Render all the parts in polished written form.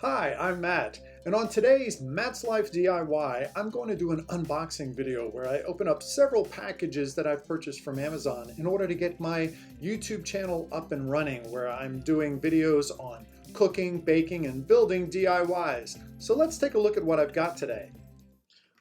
Hi, I'm Matt, and on today's Matt's Life DIY, I'm going to do an unboxing video where I open up several packages that I've purchased from Amazon in order to get my YouTube channel up and running, where I'm doing videos on cooking, baking, and building DIYs. So let's take a look at what I've got today.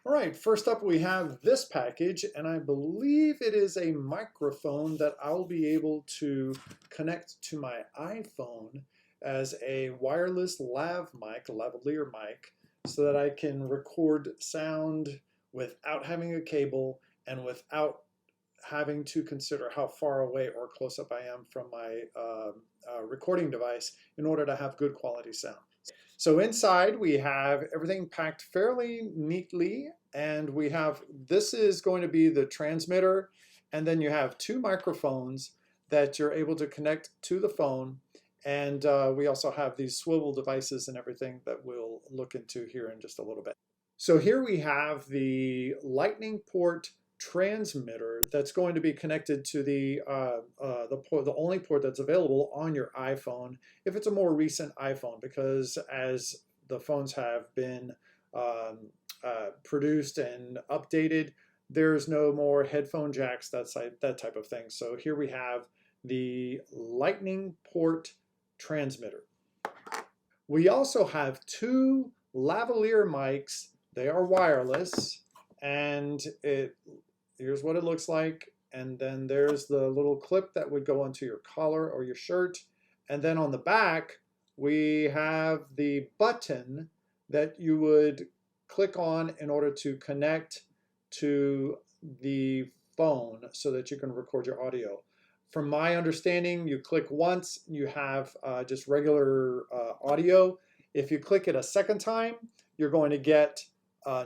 All right, first up we have this package, and I believe it is a microphone that I'll be able to connect to my iPhone as a wireless lavalier mic, so that I can record sound without having a cable and without having to consider how far away or close up I am from my recording device in order to have good quality sound. So inside we have everything packed fairly neatly, and we have, this is going to be the transmitter, and then you have two microphones that you're able to connect to the phone, and we also have these swivel devices and everything that we'll look into here in just a little bit. So here we have the lightning port transmitter that's going to be connected to the only port that's available on your iPhone if it's a more recent iPhone, because as the phones have been produced and updated, there's no more headphone jacks, that type of thing. So here we have the lightning port transmitter. We also have two lavalier mics. They are wireless, and here's what it looks like. And then there's the little clip that would go onto your collar or your shirt. And then on the back, we have the button that you would click on in order to connect to the phone so that you can record your audio. From my understanding, you click once, you have just regular audio. If you click it a second time, you're going to get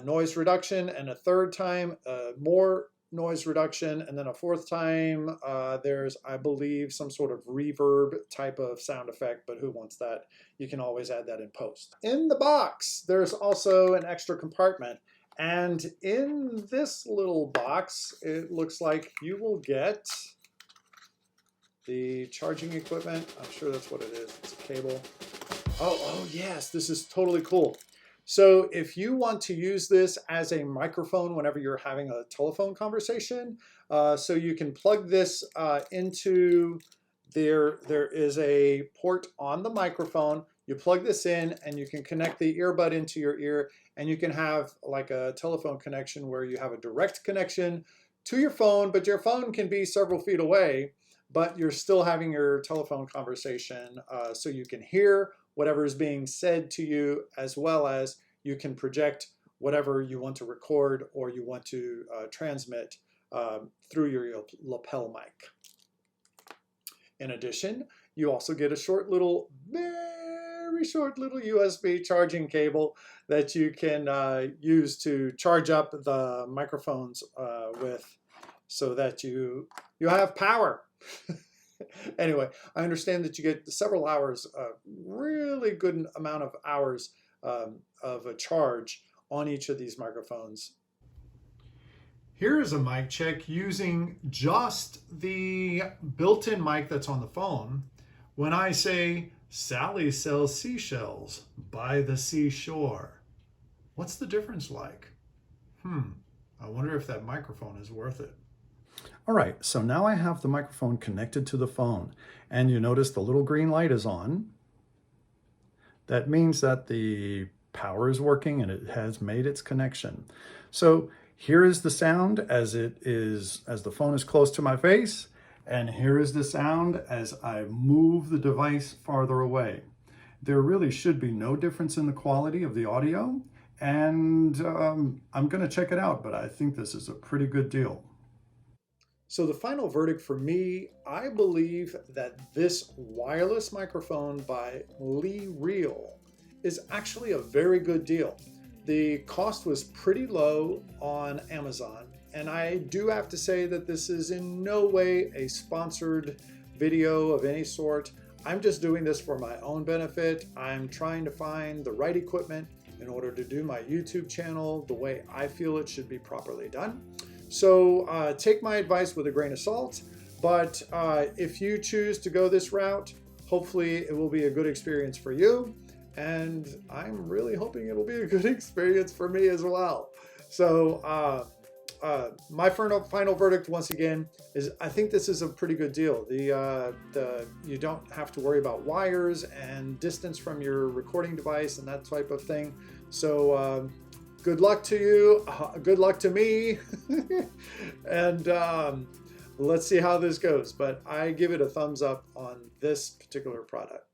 noise reduction, and a third time more noise reduction, and then a fourth time there's, I believe, some sort of reverb type of sound effect, but who wants that? You can always add that in post. In the box, there's also an extra compartment, and in this little box, it looks like you will get the charging equipment. I'm sure that's what it is. It's a cable. Oh yes, this is totally cool. So if you want to use this as a microphone whenever you're having a telephone conversation, so you can plug this into there is a port on the microphone. You plug this in and you can connect the earbud into your ear, and you can have like a telephone connection where you have a direct connection to your phone, but your phone can be several feet away, but you're still having your telephone conversation, so you can hear whatever is being said to you, as well as you can project whatever you want to record or you want to transmit through your lapel mic. In addition, you also get a very short little USB charging cable that you can use to charge up the microphones with, so that you have power. Anyway, I understand that you get several hours, really good amount of hours of a charge on each of these microphones. Here is a mic check using just the built-in mic that's on the phone. When I say, Sally sells seashells by the seashore, what's the difference like? I wonder if that microphone is worth it. All right, so now I have the microphone connected to the phone, and you notice the little green light is on. That means that the power is working and it has made its connection. So here is the sound as the phone is close to my face, and here is the sound as I move the device farther away. There really should be no difference in the quality of the audio, and I'm gonna check it out, but I think this is a pretty good deal. So the final verdict for me, I believe that this wireless microphone by Leereel is actually a very good deal. The cost was pretty low on Amazon, and I do have to say that this is in no way a sponsored video of any sort. I'm just doing this for my own benefit. I'm trying to find the right equipment in order to do my YouTube channel the way I feel it should be properly done. So take my advice with a grain of salt, but if you choose to go this route, hopefully it will be a good experience for you. and I'm really hoping it'll be a good experience for me as well. So my final verdict, once again, is I think this is a pretty good deal. You don't have to worry about wires and distance from your recording device and that type of thing. So good luck to you. Good luck to me. And let's see how this goes. But I give it a thumbs up on this particular product.